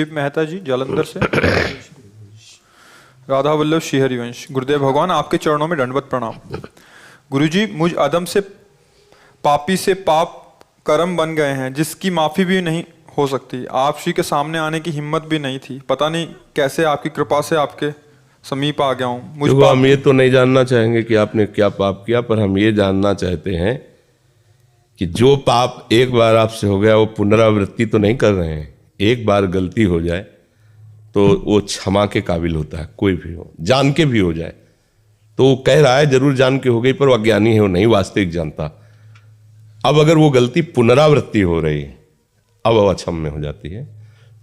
मेहता जी जालंधर से। राधा वल्लभ श्री हरिवंश। गुरुदेव भगवान आपके चरणों में दंडवत प्रणाम। गुरुजी, मुझ अदम से पापी से पाप कर्म बन गए हैं जिसकी माफी भी नहीं हो सकती। आप श्री के सामने आने की हिम्मत भी नहीं थी। पता नहीं कैसे आपकी कृपा से आपके समीप आ गया हूँ। मुझ देखो, हम ये तो नहीं जानना चाहेंगे कि आपने क्या पाप किया, पर हम ये जानना चाहते हैं कि जो पाप एक बार आपसे हो गया वो पुनरावृत्ति तो नहीं कर रहे हैं। एक बार गलती हो जाए तो वो क्षमा के काबिल होता है, कोई भी हो, जान के भी हो जाए तो वो कह रहा है जरूर जान के हो गई, पर वो अज्ञानी है, वो नहीं वास्तविक जानता। अब अगर वो गलती पुनरावृत्ति हो रही है, अब वो अक्षम्य हो जाती है।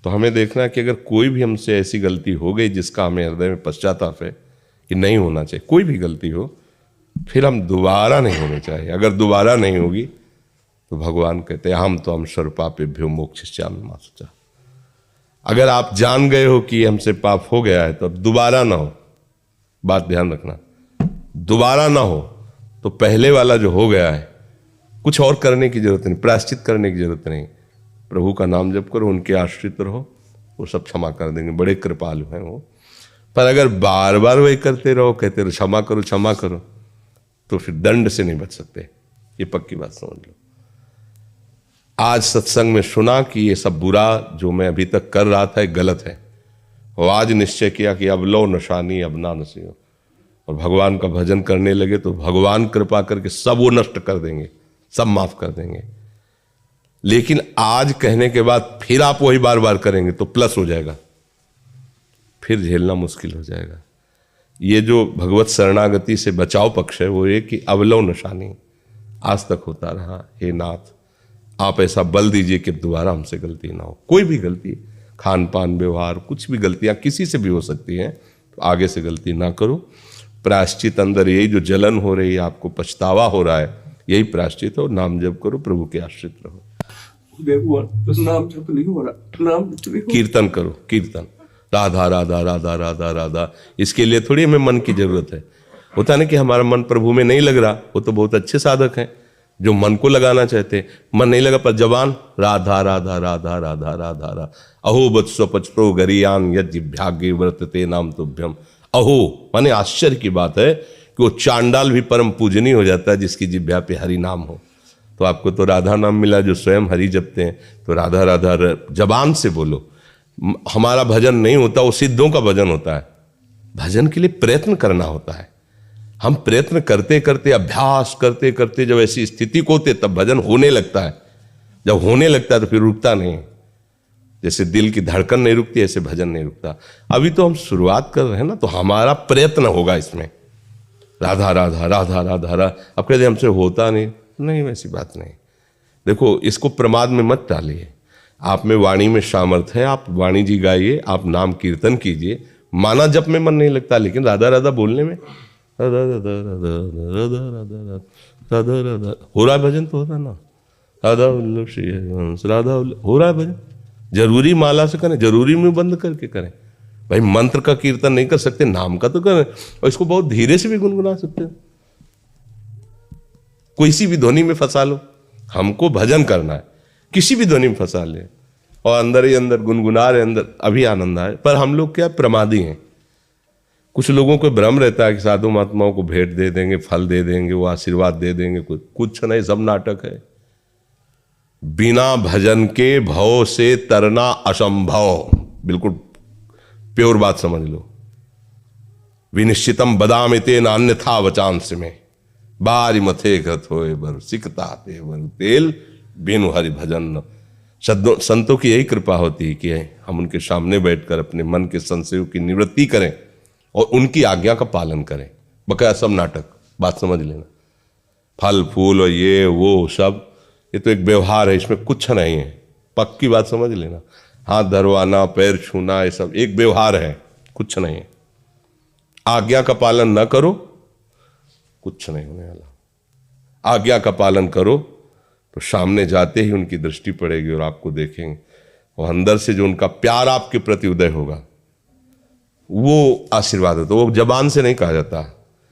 तो हमें देखना है कि अगर कोई भी हमसे ऐसी गलती हो गई जिसका हमें हृदय में पश्चाताप है कि नहीं होना चाहिए, कोई भी गलती हो, फिर हम दोबारा नहीं होनी चाहिए। अगर दोबारा नहीं होगी तो भगवान कहते हैं हम तो हम सर्वपापेभ्यो मोक्षयिष्यामि मा शुचः। अगर आप जान गए हो कि हमसे पाप हो गया है तो अब दोबारा ना हो। बात ध्यान रखना, दोबारा ना हो तो पहले वाला जो हो गया है कुछ और करने की जरूरत नहीं, प्रायश्चित करने की जरूरत नहीं। प्रभु का नाम जप करो, उनके आश्रित रहो, वो सब क्षमा कर देंगे, बड़े कृपालु हैं वो। पर अगर बार बार वही करते रहो, कहते रहो क्षमा करो, तो फिर दंड से नहीं बच सकते। ये पक्की बात समझ लो। आज सत्संग में सुना कि ये सब बुरा जो मैं अभी तक कर रहा था गलत है, और आज निश्चय किया कि अब लो नशानी अब ना नसीहो, और भगवान का भजन करने लगे तो भगवान कृपा करके सब वो नष्ट कर देंगे, सब माफ कर देंगे। लेकिन आज कहने के बाद फिर आप वही बार बार करेंगे तो प्लस हो जाएगा, फिर झेलना मुश्किल हो जाएगा। ये जो भगवत शरणागति से बचाव पक्ष है वो ये कि अवलव नशानी आज तक होता रहा। हे नाथ, आप ऐसा बल दीजिए कि दोबारा हमसे गलती ना हो। कोई भी गलती, खान पान व्यवहार, कुछ भी गलतियां किसी से भी हो सकती हैं, तो आगे से गलती ना करो। प्रायश्चित अंदर यही जो जलन हो रही है, आपको पछतावा हो रहा है, यही प्रायश्चित हो। नाम जप करो, प्रभु के आश्रित रहो। नाम जप नहीं हो रहा, नाम कीर्तन करो, कीर्तन राधा राधा राधा राधा राधा। इसके लिए थोड़ी हमें मन की जरूरत है। होता नहीं कि हमारा मन प्रभु में नहीं लग रहा, वो तो बहुत अच्छे साधक हैं जो मन को लगाना चाहते हैं। मन नहीं लगा पर जबान राधा राधा राधा राधा राधा रा अहो वत्सो पचतो गरियान यज्ञ व्रतते नाम तुभ्यम। अहो माने आश्चर्य की बात है कि वो चांडाल भी परम पूजनीय हो जाता है जिसकी जिह्वा पे हरि नाम हो। तो आपको तो राधा नाम मिला जो स्वयं हरि जपते हैं, तो राधा राधा जबान से बोलो। हमारा भजन नहीं होता, वो सिद्धों का भजन होता है। भजन के लिए प्रयत्न करना होता है। हम प्रयत्न करते करते, अभ्यास करते करते जब ऐसी स्थिति को होते तब भजन होने लगता है। जब होने लगता है तो फिर रुकता नहीं। जैसे दिल की धड़कन नहीं रुकती, ऐसे भजन नहीं रुकता। अभी तो हम शुरुआत कर रहे हैं ना, तो हमारा प्रयत्न होगा इसमें। राधा राधा राधा राधा राधा। अब कहते हमसे होता नहीं, वैसी बात नहीं। देखो, इसको प्रमाद में मत डालिए। आप में वाणी में सामर्थ्य है, आप वाणी जी गाइए, आप नाम कीर्तन कीजिए। माना जप में मन नहीं लगता, लेकिन राधा राधा बोलने में राधा राधा राधा राधा राधा राधा राधा हो रहा है भजन, तो होता ना। राधा वल्लभ श्री हरिवंश, राधा हो रहा है भजन। जरूरी माला से करें, जरूरी में बंद करके करें। भाई मंत्र का कीर्तन नहीं कर सकते, नाम का तो करें, और इसको बहुत धीरे से भी गुनगुना सकते हैं। कोई सी भी ध्वनि में फंसा लो, हमको भजन करना है, किसी भी ध्वनि में फंसा ले और अंदर ही अंदर गुनगुना रहे, अंदर अभी आनंद आए। पर हम लोग क्या प्रमादी हैं। कुछ लोगों को भ्रम रहता है कि साधु महात्माओं को भेंट दे देंगे, फल दे देंगे, वो आशीर्वाद दे देंगे। कुछ नहीं, सब नाटक है। बिना भजन के भव से तरना असंभव। बिल्कुल प्योर बात समझ लो। विनिश्चितम बदामिते नान्यथा वचांस में बारी मथे घत होए बर सिकता ते बर तेल बिनु हरि भजन। संतों की यही कृपा होती है कि हम उनके सामने बैठकर अपने मन के संशयों की निवृत्ति करें और उनकी आज्ञा का पालन करें। बकाया सब नाटक, बात समझ लेना। फल फूल और ये वो सब, ये तो एक व्यवहार है, इसमें कुछ नहीं है। पक्की बात समझ लेना। हाथ धरवाना, पैर छूना, ये सब एक व्यवहार है, कुछ नहीं है। आज्ञा का पालन न करो, कुछ नहीं होने वाला। आज्ञा का पालन करो तो सामने जाते ही उनकी दृष्टि पड़ेगी और आपको देखेंगे, और अंदर से जो उनका प्यार आपके प्रति उदय होगा वो आशीर्वाद है। तो वो जबान से नहीं कहा जाता।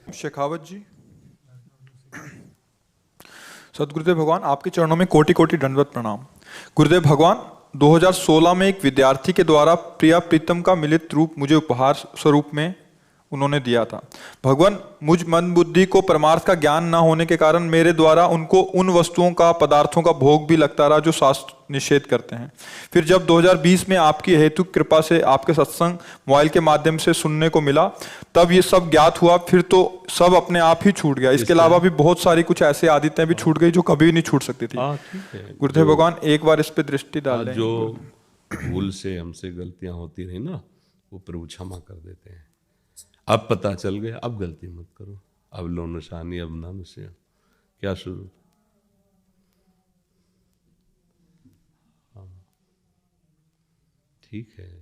शेखावत जी। सदगुरुदेव भगवान आपके चरणों में कोटि कोटि दंडवत प्रणाम। गुरुदेव भगवान, 2016 में एक विद्यार्थी के द्वारा प्रिया प्रीतम का मिलित रूप मुझे उपहार स्वरूप में उन्होंने दिया था। भगवान, मुझ मन बुद्धि को परमार्थ का ज्ञान न होने के कारण मेरे द्वारा उनको उन वस्तुओं का, पदार्थों का भोग भी लगता रहा जो शास्त्र निषेध करते हैं। फिर जब 2020 में आपकी हेतु कृपा से आपके सत्संग मोबाइल के माध्यम से सुनने को मिला, तब ये सब ज्ञात हुआ। फिर तो सब अपने आप ही छूट गया। इसके अलावा भी बहुत सारी कुछ ऐसी आदतें भी छूट गई जो कभी नहीं छूट सकती थी। गुरुदेव भगवान, एक बार इस पे दृष्टि डाल दें। जो भूल से हमसे गलतियां होती रही ना, वो प्रभु क्षमा कर देते हैं। अब पता चल गया, अब गलती मत करो। अब लो निशानी, अब ना निशान, क्या शुरू। हाँ, ठीक है।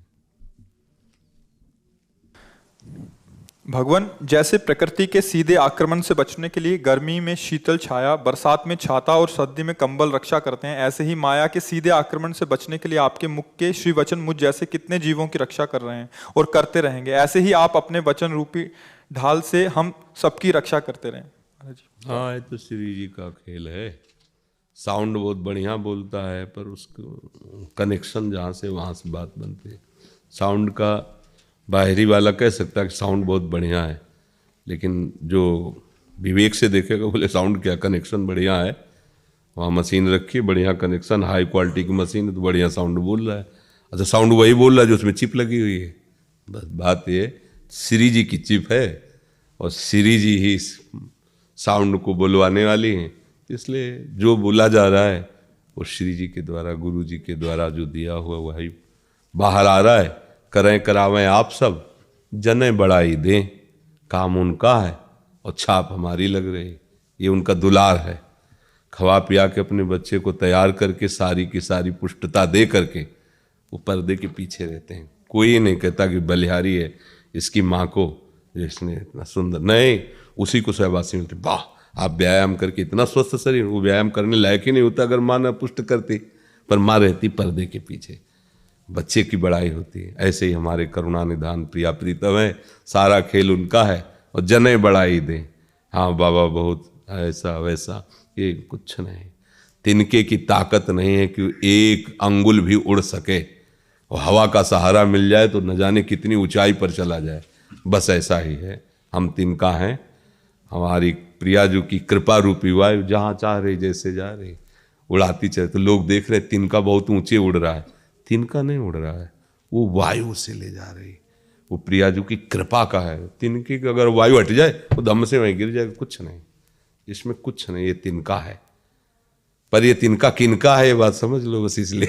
भगवान, जैसे प्रकृति के सीधे आक्रमण से बचने के लिए गर्मी में शीतल छाया, बरसात में छाता और सर्दी में कंबल रक्षा करते हैं, ऐसे ही माया के सीधे आक्रमण से बचने के लिए आपके मुख के श्री वचन मुझ जैसे कितने जीवों की रक्षा कर रहे हैं और करते रहेंगे। ऐसे ही आप अपने वचन रूपी ढाल से हम सबकी रक्षा करते रहें। हाँ, ये तो श्री जी का खेल है। साउंड बहुत बढ़िया बोलता है, पर उसको कनेक्शन जहाँ से वहाँ से बात बनती है। साउंड का बाहरी वाला कह सकता है कि साउंड बहुत बढ़िया है, लेकिन जो विवेक से देखेगा बोले साउंड क्या, कनेक्शन बढ़िया है। वहाँ मशीन रखी, बढ़िया कनेक्शन, हाई क्वालिटी की मशीन है, तो बढ़िया साउंड बोल रहा है। अच्छा, साउंड वही बोल रहा है जो उसमें चिप लगी हुई है। बस बात ये श्री जी की चिप है और श्री जी ही साउंड को बुलवाने वाली हैं। इसलिए जो बोला जा रहा है वो श्री जी के द्वारा, गुरु जी के द्वारा जो दिया हुआ वही बाहर आ रहा है। करें करावें आप सब, जने बढ़ाई दें, काम उनका है और छाप हमारी लग रही। ये उनका दुलार है। खवा पिया के अपने बच्चे को तैयार करके सारी की सारी पुष्टता दे करके वो पर्दे के पीछे रहते हैं। कोई नहीं कहता कि बलिहारी है इसकी माँ को जिसने इतना सुंदर, नहीं, उसी को सहवासी मिलते। वाह, आप व्यायाम करके इतना स्वस्थ शरीर, वो व्यायाम करने लायक ही नहीं होता अगर माँ न पुष्ट करती, पर माँ रहती पर्दे के पीछे, बच्चे की बड़ाई होती है। ऐसे ही हमारे करुणा निधान प्रिया प्रीतम है, सारा खेल उनका है और जने बढ़ाई दें। हाँ बाबा, बहुत ऐसा वैसा, ये कुछ नहीं। तिनके की ताकत नहीं है कि एक अंगुल भी उड़ सके, और हवा का सहारा मिल जाए तो न जाने कितनी ऊंचाई पर चला जाए। बस ऐसा ही है, हम तिनका हैं। हमारी प्रिया जो की कृपा रूपी वायु जहाँ चाह रही जैसे जा रही उड़ाती चले, तो लोग देख रहे तिनका बहुत ऊंचे उड़ रहा है। तिनका नहीं उड़ रहा है, वो वायु से ले जा रही, वो प्रिया जो की कृपा का है। तिनकी अगर वायु हट जाए वो दम से वहीं गिर जाएगा। कुछ नहीं, इसमें कुछ नहीं, ये तिनका है। पर ये तिनका किनका है ये बात समझ लो बस, इसलिए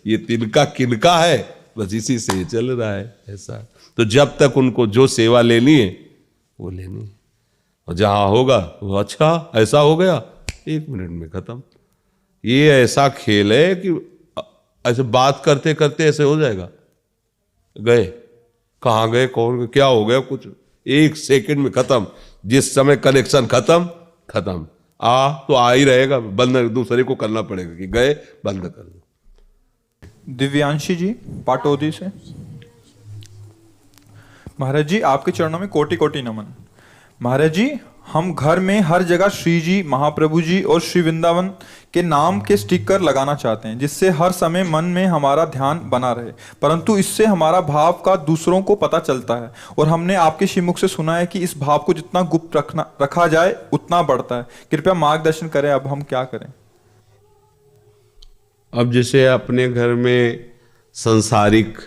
ये तिनका किनका है बस, इसी से ये चल रहा है ऐसा। तो जब तक उनको जो सेवा लेनी है वो लेनी है, और जहाँ होगा वो अच्छा ऐसा हो गया 1 मिनट में खत्म। ये ऐसा खेल है कि ऐसे बात करते करते ऐसे हो जाएगा, गए कहाँ गए, कौन क्या हो गया, कुछ 1 सेकंड में खत्म। जिस समय कनेक्शन खत्म, आ तो आ ही रहेगा, बंद दूसरे को करना पड़ेगा कि गए बंद कर दो। दिव्यांशी जी पाटोदी से। महाराज जी, आपके चरणों में कोटि कोटि नमन। महाराज जी, हम घर में हर जगह श्री जी, महाप्रभु जी और श्री वृंदावन के नाम के स्टिकर लगाना चाहते हैं, जिससे हर समय मन में हमारा ध्यान बना रहे, परंतु इससे हमारा भाव का दूसरों को पता चलता है। और हमने आपके श्रीमुख से सुना है कि इस भाव को जितना गुप्त रखा जाए उतना बढ़ता है। कृपया मार्गदर्शन करें, अब हम क्या करें? अब जैसे अपने घर में संसारिक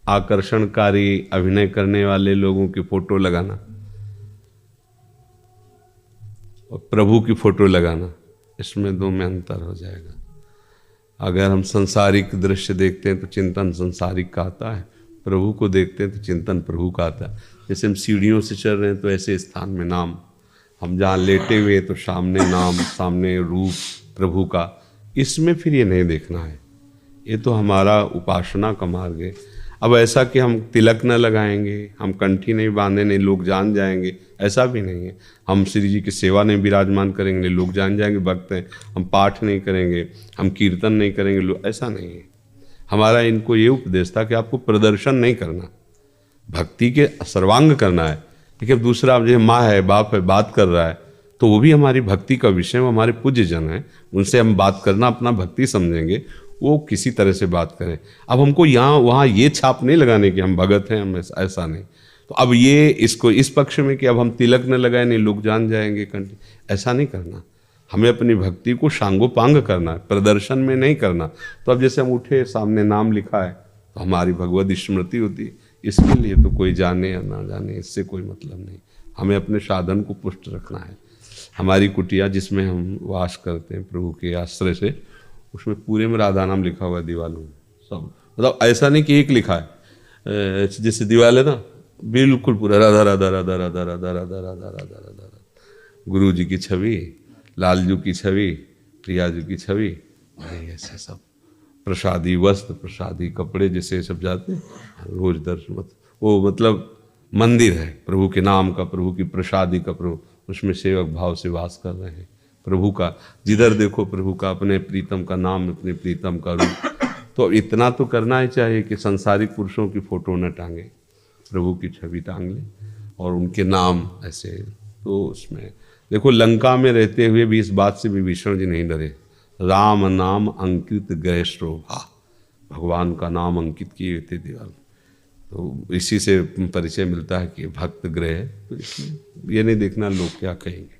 आकर्षणकारी अभिनय करने वाले लोगों की फोटो लगाना और प्रभु की फोटो लगाना, इसमें 2 में अंतर हो जाएगा। अगर हम संसारिक दृश्य देखते हैं तो चिंतन संसारिक का आता है, प्रभु को देखते हैं तो चिंतन प्रभु का आता है। जैसे हम सीढ़ियों से चल रहे हैं तो ऐसे स्थान में नाम, हम जहाँ लेटे हुए तो सामने नाम, सामने रूप प्रभु का, इसमें फिर ये नहीं देखना है। ये तो हमारा उपासना का मार्ग है। अब ऐसा कि हम तिलक न लगाएंगे, हम कंठी नहीं बांधे नहीं लोग जान जाएंगे, ऐसा भी नहीं है। हम श्री जी की सेवा नहीं विराजमान करेंगे, लोग जान जाएंगे भक्त हैं। हम पाठ नहीं करेंगे, हम कीर्तन नहीं करेंगे, लोग, ऐसा नहीं है। हमारा इनको ये उपदेश था कि आपको प्रदर्शन नहीं करना, भक्ति के सर्वांग करना है। लेकिन दूसरा जैसे माँ है, बाप है, बात कर रहा है तो वो भी हमारी भक्ति का विषय, वो हमारे पूज्य जन हैं, उनसे हम बात करना अपना भक्ति समझेंगे। वो किसी तरह से बात करें। अब हमको यहाँ वहाँ ये छाप नहीं लगाने कि हम भगत हैं, हम ऐसा नहीं। तो अब ये इसको इस पक्ष में कि अब हम तिलक न लगाए नहीं लोग जान जाएंगे कंठी, ऐसा नहीं करना। हमें अपनी भक्ति को शांगोपांग करना है, प्रदर्शन में नहीं करना। तो अब जैसे हम उठे, सामने नाम लिखा है तो हमारी भगवत स्मृति होती है, इसके लिए तो कोई जाने या ना जाने इससे कोई मतलब नहीं। हमें अपने साधन को पुष्ट रखना है। हमारी कुटिया जिसमें हम वास करते हैं प्रभु के आश्रय से, उसमें पूरे में राधा नाम लिखा हुआ है दीवालों में सब। मतलब ऐसा नहीं कि एक लिखा है, जैसे दीवाल है ना, बिल्कुल पूरा राधा राधा राधा राधा राधा राधा राधा राधा राधा। गुरु जी की छवि, लालजू की छवि, प्रियाजू की छवि, ऐसे सब प्रसादी वस्त्र, प्रसादी कपड़े, जैसे सब जाते हैं रोज दर्शन। वो मतलब मंदिर है प्रभु के नाम का, प्रभु की प्रसादी का, प्रभु उसमें सेवक भाव से वास कर रहे हैं प्रभु का। जिधर देखो प्रभु का, अपने प्रीतम का नाम, अपने प्रीतम का रूप। तो इतना तो करना ही चाहिए कि संसारिक पुरुषों की फोटो न टांगे, प्रभु की छवि टांग लें और उनके नाम ऐसे। तो उसमें देखो लंका में रहते हुए भी इस बात से विभीषण जी नहीं डरे, राम नाम अंकित गृह शोभा, भगवान का नाम अंकित किए थे दीवार। तो इसी से परिचय मिलता है कि भक्त गृह है। तो इसमें ये नहीं देखना लोग क्या कहेंगे।